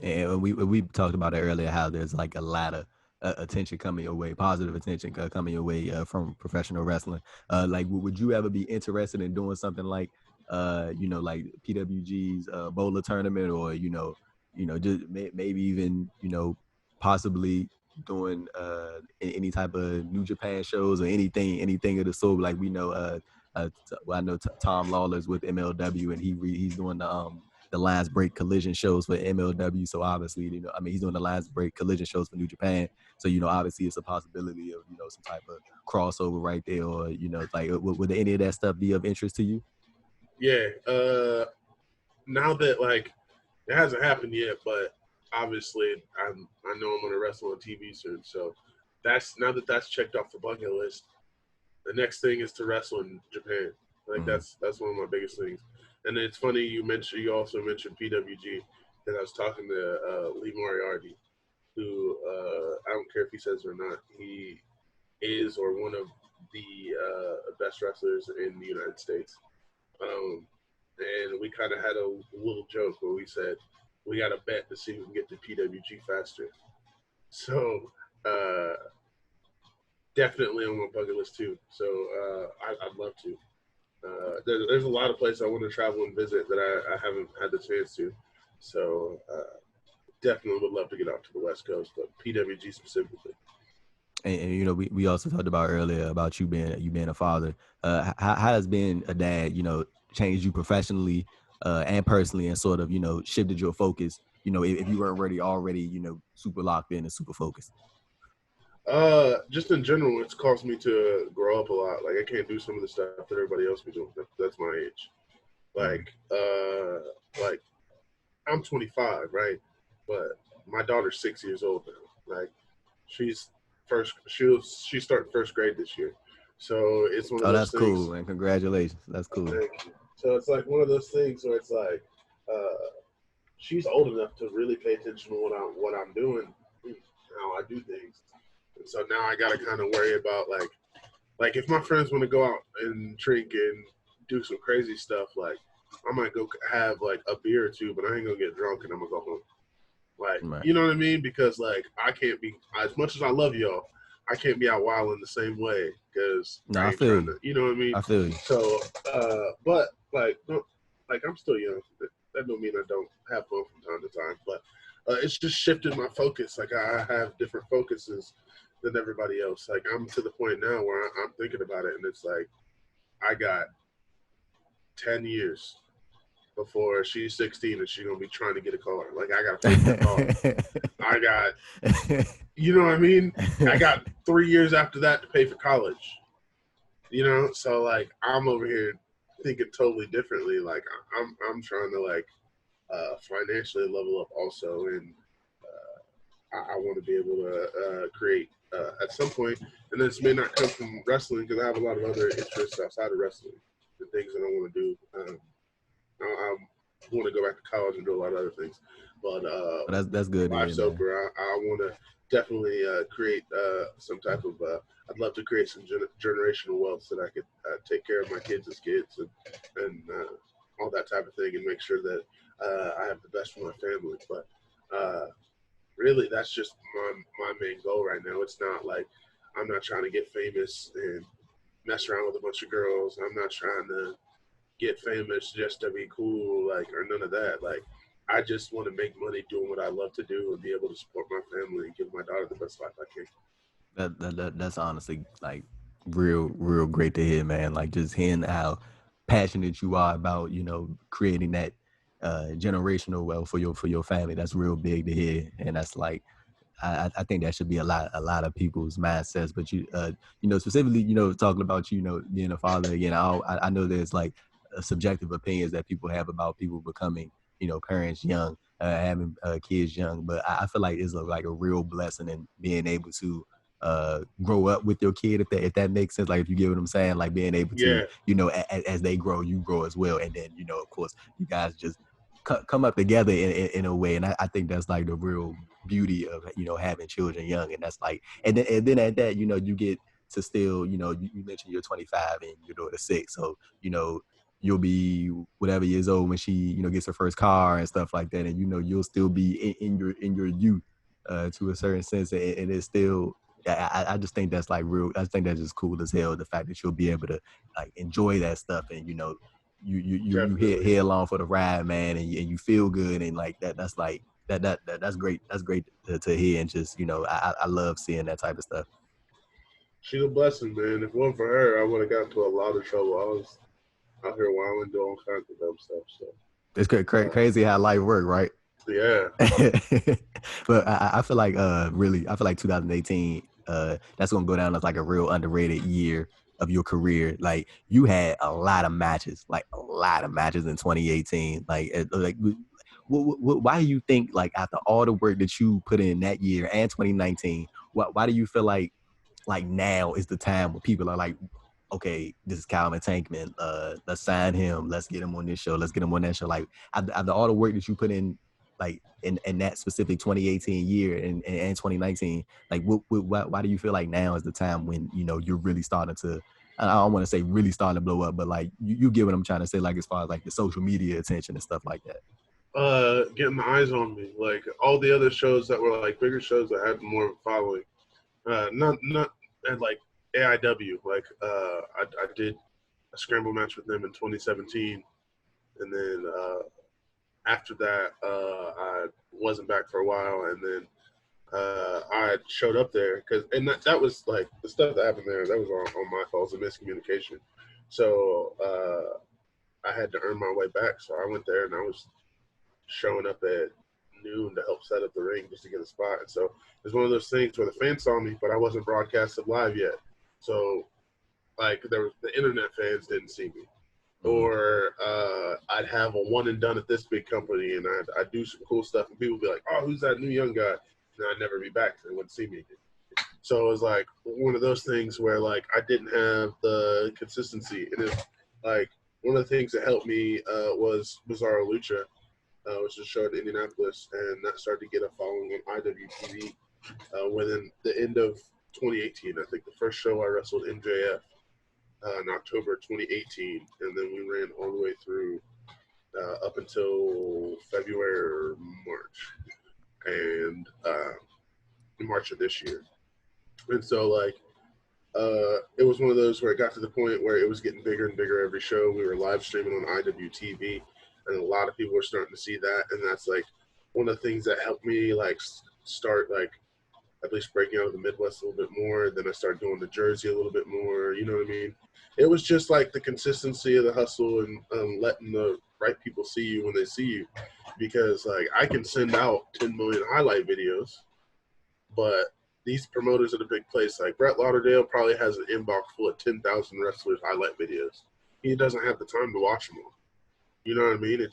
And we talked about it earlier how there's like a lot of attention coming your way, positive attention coming your way from professional wrestling. Like, would you ever be interested in doing something like, like PWG's bowler tournament, or just maybe even possibly doing any type of New Japan shows or anything of the sort? Like we know, I know Tom Lawler's with MLW, and he's doing the lines break collision shows for MLW. So obviously, he's doing the lines break collision shows for New Japan. So, obviously it's a possibility of, some type of crossover right there, or, like, would any of that stuff be of interest to you? Yeah. Now that, like, it hasn't happened yet, but obviously I know I'm going to wrestle on TV soon. So now that that's checked off the bucket list, the next thing is to wrestle in Japan. Like that's one of my biggest things. And it's funny you also mentioned PWG, because I was talking to Lee Moriarty, who I don't care if he says it or not, he is or one of the best wrestlers in the United States. Um, and we kind of had a little joke where we said we got to bet to see who can get to PWG faster. So definitely on my bucket list too. So I'd love to. There's a lot of places I want to travel and visit that I haven't had the chance to. So definitely would love to get out to the West Coast, but PWG specifically. And you know, we also talked about earlier about you being a father. How has being a dad, you know, changed you professionally and personally, and sort of, you know, shifted your focus? You know, if you weren't already, you know, super locked in and super focused. Just in general, it's caused me to grow up a lot. Like I can't do some of the stuff that everybody else be doing. That's my age. Like I'm 25, right? But my daughter's 6 years old now. Like she's she started first grade this year, so it's one of Oh, those that's things. cool, and congratulations. That's cool. Thank you. So it's like one of those things where it's like she's old enough to really pay attention to what I'm doing, how I do things. And so now I got to kind of worry about like if my friends want to go out and drink and do some crazy stuff, like I might go have like a beer or two, but I ain't gonna get drunk and I'm gonna go home. Like, Right. you know what I mean? Because like I can't be, as much as I love y'all, I can't be out wilding the same way because No, I I ain't feel trying you. to, you know what I mean? I feel you. So, but like I'm still young. That don't mean I don't have fun from time to time, but it's just shifted my focus. Like I have different focuses than everybody else. Like I'm to the point now where I'm thinking about it, and it's like I got 10 years before she's 16 and she's gonna be trying to get a car. Like I gotta pay for a car. I got, you know what I mean? I got 3 years after that to pay for college. You know, so like I'm over here thinking totally differently. Like I'm trying to like financially level up also, and I want to be able to create at some point. And this may not come from wrestling because I have a lot of other interests outside of wrestling, the things that I want to do. I want to go back to college and do a lot of other things. But that's good to hear, life's man. over. I want to definitely create some type of. I'd love to create some generational wealth so that I could take care of my kids as kids and all that type of thing, and make sure that I have the best for my family. But really, that's just my main goal right now. It's not like I'm not trying to get famous and mess around with a bunch of girls. I'm not trying to get famous just to be cool, like, or none of that. Like, I just want to make money doing what I love to do and be able to support my family and give my daughter the best life I can. That's honestly like real great to hear, man. Like just hearing how passionate you are about, you know, creating that generational wealth for your family. That's real big to hear, and that's like I think that should be a lot of people's mindsets. But you know, specifically, you know, talking about, you know, being a father again, I know there's like subjective opinions that people have about people becoming, you know, parents young, having kids young. But I feel like it's like a real blessing in being able to grow up with your kid, if that makes sense. Like if you get what I'm saying, like being able to, Yeah, you know, as they grow, you grow as well, and then, you know, of course, you guys just come up together in a way. And I think that's like the real beauty of, you know, having children young. And that's like, and then at that, you know, you get to still, you know, you mentioned you're 25 and your daughter's 6, so, you know, you'll be whatever years old when she, you know, gets her first car and stuff like that, and, you know, you'll still be in your youth to a certain sense, and it's still, I just think that's like real. I think that's just cool as hell. The fact that you'll be able to like enjoy that stuff, and, you know, you definitely. head along for the ride, man, and you feel good, and like that's like that's great. That's great to hear, and just, you know, I love seeing that type of stuff. She's a blessing, man. If it weren't for her, I would have got into a lot of trouble. I was out here wilding, doing all kinds of dumb stuff. So, It's uh, crazy how life works, right? yeah, But I feel like really, I feel like 2018 that's gonna go down as like a real underrated year of your career. Like you had a lot of matches, like a lot of matches in 2018. Like why do you think, like, after all the work that you put in that year and 2019, why do you feel like now is the time when people are like okay, this is Calvin Tankman. Let's sign him. Let's get him on this show. Let's get him on that show. Like after all the work that you put in, like in that specific 2018 year and 2019, like why do you feel like now is the time when, you know, you're really starting to, I don't want to say really starting to blow up, but like you get what I'm trying to say, like as far as like the social media attention and stuff like that. Getting the eyes on me, like all the other shows that were like bigger shows that had more of a following. Not and like AIW, like I did a scramble match with them in 2017, and then after that I wasn't back for a while, and then I showed up there because, and that was like the stuff that happened there. That was on my fault, it was a miscommunication. So I had to earn my way back. So I went there and I was showing up at noon to help set up the ring just to get a spot. And so it's one of those things where the fans saw me, but I wasn't broadcasted live yet. So like there was, the internet fans didn't see me. Or I'd have a one and done at this big company, and I'd do some cool stuff, and people would be like, "Oh, who's that new young guy?" And I'd never be back. They wouldn't see me again. So it was like one of those things where like I didn't have the consistency, and it, like one of the things that helped me was Bizarro Lucha, which is a show in Indianapolis, and that started to get a following on IWTV within the end of 2018. I think the first show I wrestled MJF. In October 2018, and then we ran all the way through up until February or March, and in March of this year. And so, like, it was one of those where it got to the point where it was getting bigger and bigger every show. We were live streaming on IWTV, and a lot of people were starting to see that, and that's like one of the things that helped me like start like at least breaking out of the Midwest a little bit more. Then I started going to Jersey a little bit more. You know what I mean? It was just like the consistency of the hustle and letting the right people see you when they see you. Because like I can send out 10 million highlight videos, but these promoters at a big place like Brett Lauderdale probably has an inbox full of 10,000 wrestlers highlight videos. He doesn't have the time to watch them all. You know what I mean?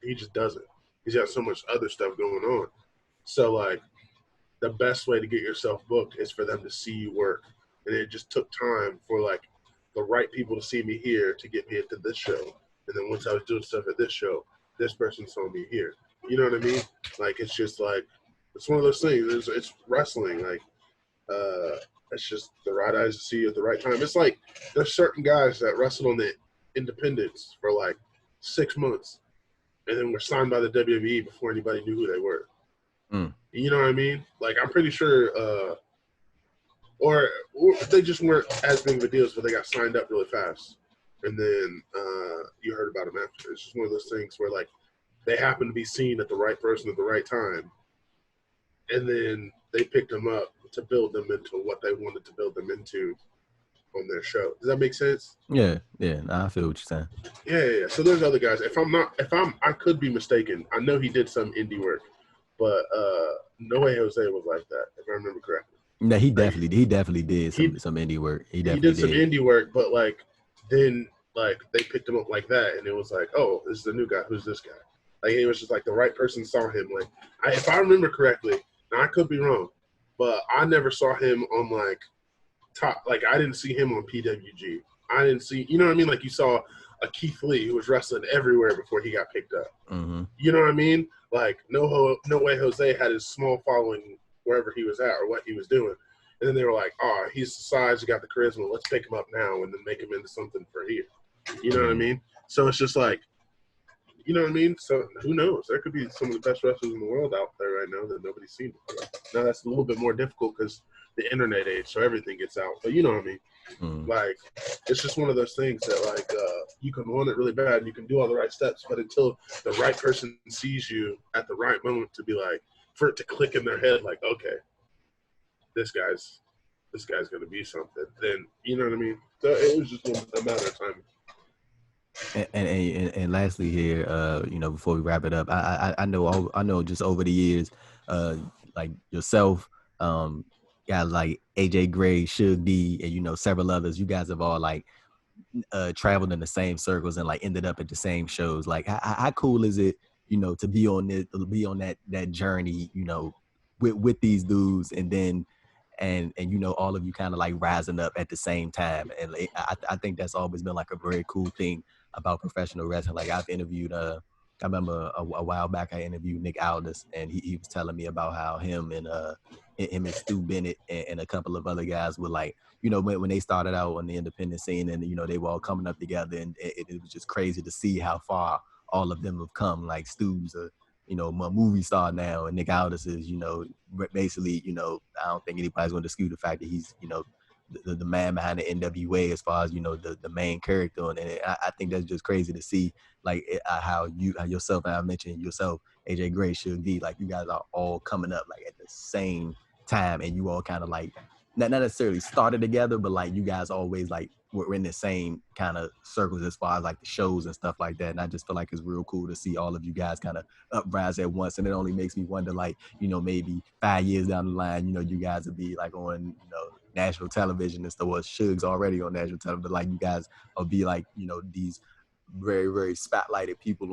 He just doesn't. He's got so much other stuff going on. So like, the best way to get yourself booked is for them to see you work. And it just took time for like the right people to see me here to get me into this show. And then once I was doing stuff at this show, this person saw me here. You know what I mean? Like, it's just like, it's one of those things. It's wrestling. Like, it's just the right eyes to see you at the right time. It's like there's certain guys that wrestled on the independents for like 6 months and then were signed by the WWE before anybody knew who they were. You know what I mean? Like, I'm pretty sure, or they just weren't as big of a deal, but they got signed up really fast. And then you heard about them after. It's just one of those things where, like, they happen to be seen at the right person at the right time. And then they picked them up to build them into what they wanted to build them into on their show. Does that make sense? Yeah. I feel what you're saying. Yeah. So there's other guys. I could be mistaken. I know he did some indie work. But No Way Jose was like that, if I remember correctly. No, he definitely did some indie work. He did some indie work, but like then like they picked him up like that, and it was like, oh, this is the new guy. Who's this guy? Like it was just like the right person saw him. Like if I remember correctly, now I could be wrong, but I never saw him on like top. Like I didn't see him on PWG. I didn't see, you know what I mean? Like you saw a Keith Lee who was wrestling everywhere before he got picked up. Mm-hmm. You know what I mean? Like No Way Jose had his small following wherever he was at or what he was doing. And then they were like, oh, he's the size, he got the charisma, let's pick him up now and then make him into something for here. You know what I mean? So it's just like, you know what I mean? So who knows? There could be some of the best wrestlers in the world out there right now that nobody's seen before. Now that's a little bit more difficult because the internet age, so everything gets out. But you know what I mean? Mm-hmm. Like, it's just one of those things that, like, you can want it really bad and you can do all the right steps, but until the right person sees you at the right moment to be like, for it to click in their head, like, okay, this guy's going to be something, then, you know what I mean? So it was just a matter of time. And lastly here, you know, before we wrap it up, I know just over the years, like yourself, guys like AJ Gray, Suge D, and you know several others, you guys have all like traveled in the same circles and like ended up at the same shows. Like how cool is it, you know, to be on that journey, you know, with these dudes, and then and you know, all of you kind of like rising up at the same time. And I think that's always been like a very cool thing about professional wrestling. Like I've interviewed I remember a while back I interviewed Nick Aldis, and he was telling me about how him and Stu Bennett and a couple of other guys were like, you know, when they started out on the independent scene, and you know, they were all coming up together, and it was just crazy to see how far all of them have come. Like Stu's a, you know, a movie star now, and Nick Aldis is, you know, basically, you know, I don't think anybody's going to dispute the fact that he's, you know, the man behind the NWA as far as, you know, the main character. And I think that's just crazy to see, like how yourself, and I mentioned yourself, AJ Gray, should be like, you guys are all coming up like at the same time, and you all kind of like not necessarily started together, but like you guys always like were in the same kind of circles as far as like the shows and stuff like that. And I just feel like it's real cool to see all of you guys kind of uprise at once. And it only makes me wonder, like, you know, maybe 5 years down the line, you know, you guys will be like on, you know, national television and stuff. Well, Suge's already on national television, but like you guys will be like, you know, these very, very spotlighted people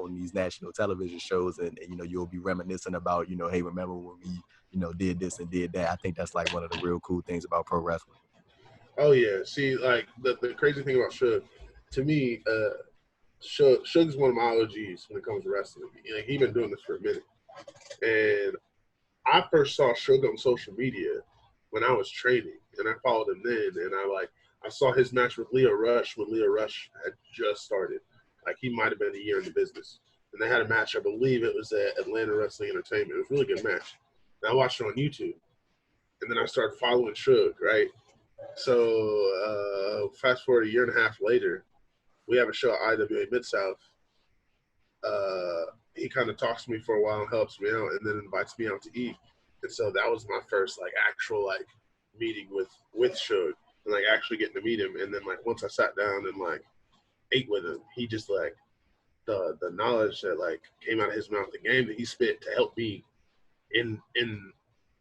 on these national television shows, and you know, you'll be reminiscing about, you know, hey, remember when we, you know, did this and did that. I think that's like one of the real cool things about pro wrestling. Oh yeah, see, like the crazy thing about Suge, to me, Suge's one of my OGs when it comes to wrestling. Like, he's been doing this for a minute, and I first saw Suge on social media when I was training, and I followed him then, and I saw his match with Leo Rush when Leo Rush had just started. Like, he might have been a year in the business, and they had a match. I believe it was at Atlanta Wrestling Entertainment. It was a really good match. And I watched it on YouTube, and then I started following Suge, right? So fast forward a year and a half later, we have a show at IWA Mid South. He kind of talks to me for a while and helps me out, and then invites me out to eat. And so that was my first like actual like meeting with Suge, and like actually getting to meet him. And then like once I sat down and like ate with him, he just like the knowledge that like came out of his mouth, the game that he spit to help me in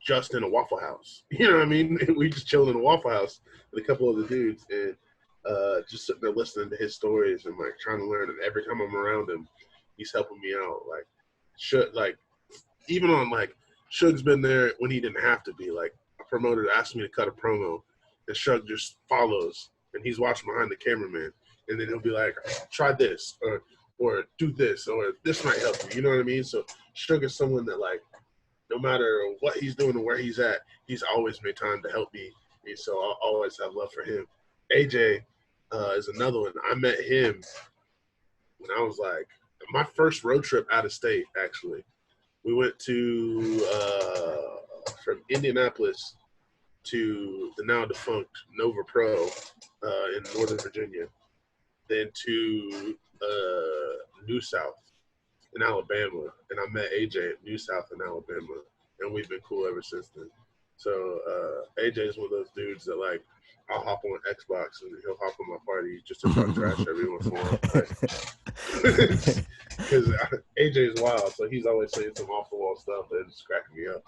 just in a Waffle House. You know what I mean? We just chilling in a Waffle House with a couple of the dudes, and just sitting there listening to his stories and like trying to learn. And every time I'm around him, he's helping me out. Like, like even on like Suge's been there when he didn't have to be. Like, a promoter asked me to cut a promo, and Suge just follows, and he's watching behind the cameraman, and then he'll be like, "Try this," or "Do this," or "This might help you." You know what I mean? So Suge is someone that like, no matter what he's doing or where he's at, he's always made time to help me. And so I'll always have love for him. AJ is another one. I met him when I was like, my first road trip out of state, actually. We went to, from Indianapolis to the now defunct Nova Pro in Northern Virginia, then to New South in Alabama, and I met AJ at New South in Alabama, and we've been cool ever since then. So AJ is one of those dudes that like, I'll hop on Xbox and he'll hop on my party just to talk trash every once in a while. Because AJ is wild, so he's always saying some off the wall stuff that just cracking me up.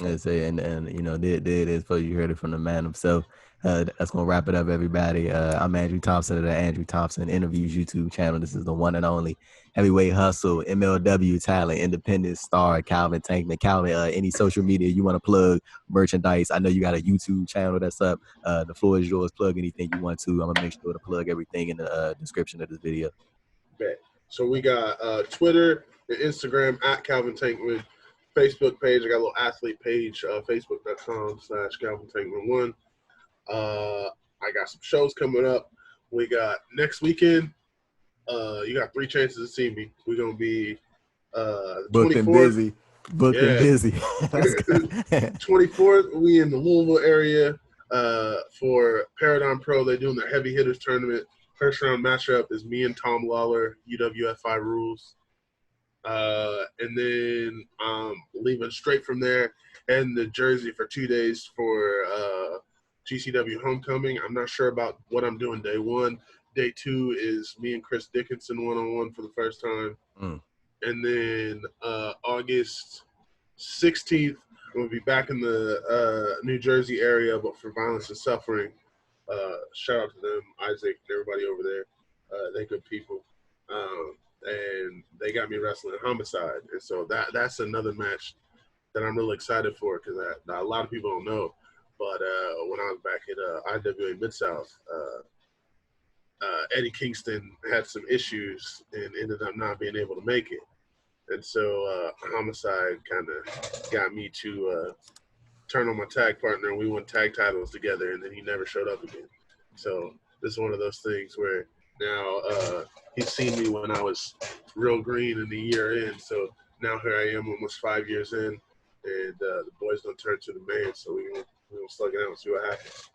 And you know, there it is. For you heard it from the man himself. That's gonna wrap it up, everybody. I'm Andrew Thompson of the Andrew Thompson Interviews YouTube channel. This is the one and only heavyweight hustle, MLW talent, independent star, Calvin Tankman. Calvin, any social media you want to plug, merchandise? I know you got a YouTube channel that's up. The floor is yours. Plug anything you want to. I'm gonna make sure to plug everything in the description of this video. Bet. So we got Twitter and Instagram at Calvin Tankman. Facebook page, I got a little athlete page, facebook.com/Calvin Tankman1. I got some shows coming up. We got next weekend. You got 3 chances to see me. We're gonna be Booked and busy. Booked and busy. 24th, we in the Louisville area for Paradigm Pro. They're doing their heavy hitters tournament. First round matchup is me and Tom Lawler, UWFI rules. And then leaving straight from there, and the Jersey for 2 days for GCW Homecoming. I'm not sure about what I'm doing day 1. Day 2 is me and Chris Dickinson one-on-one for the first time. And then August 16th, we'll be back in the New Jersey area, but for Violence and Suffering. Shout out to them, Isaac, and everybody over there. They're good people. And they got me wrestling Homicide. And so that's another match that I'm really excited for, because a lot of people don't know. But when I was back at IWA Mid South, Eddie Kingston had some issues and ended up not being able to make it. And so Homicide kind of got me to turn on my tag partner, and we won tag titles together, and then he never showed up again. So this is one of those things where now he's seen me when I was real green in the year in. So now here I am almost 5 years in, and the boys don't turn to the man. So we're going to slug it out and see what happens.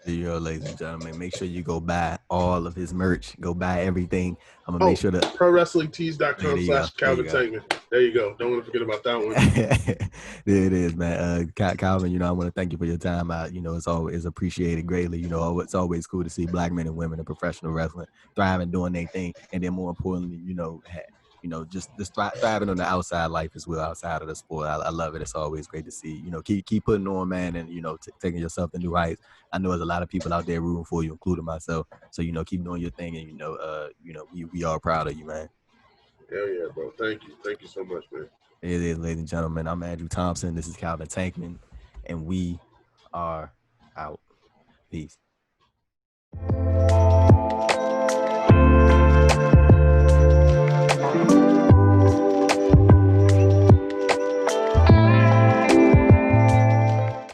There you go, ladies and gentlemen. Make sure you go buy all of his merch. Go buy everything. I'm gonna make sure that ProWrestlingTees.com/Calvin Tankman. There you go. Don't want to forget about that one. There it is, man. Calvin, I want to thank you for your time. It's always appreciated greatly. It's always cool to see black men and women in professional wrestling thriving, doing their thing, and then more importantly, just thriving on the outside life as well, outside of the sport. I love it. It's always great to see. Keep putting on, man, and taking yourself to new heights. I know there's a lot of people out there rooting for you, including myself. So keep doing your thing, and we are proud of you, man. Hell yeah, bro. Thank you so much, man. It is, ladies and gentlemen. I'm Andrew Thompson. This is Calvin Tankman, and we are out. Peace.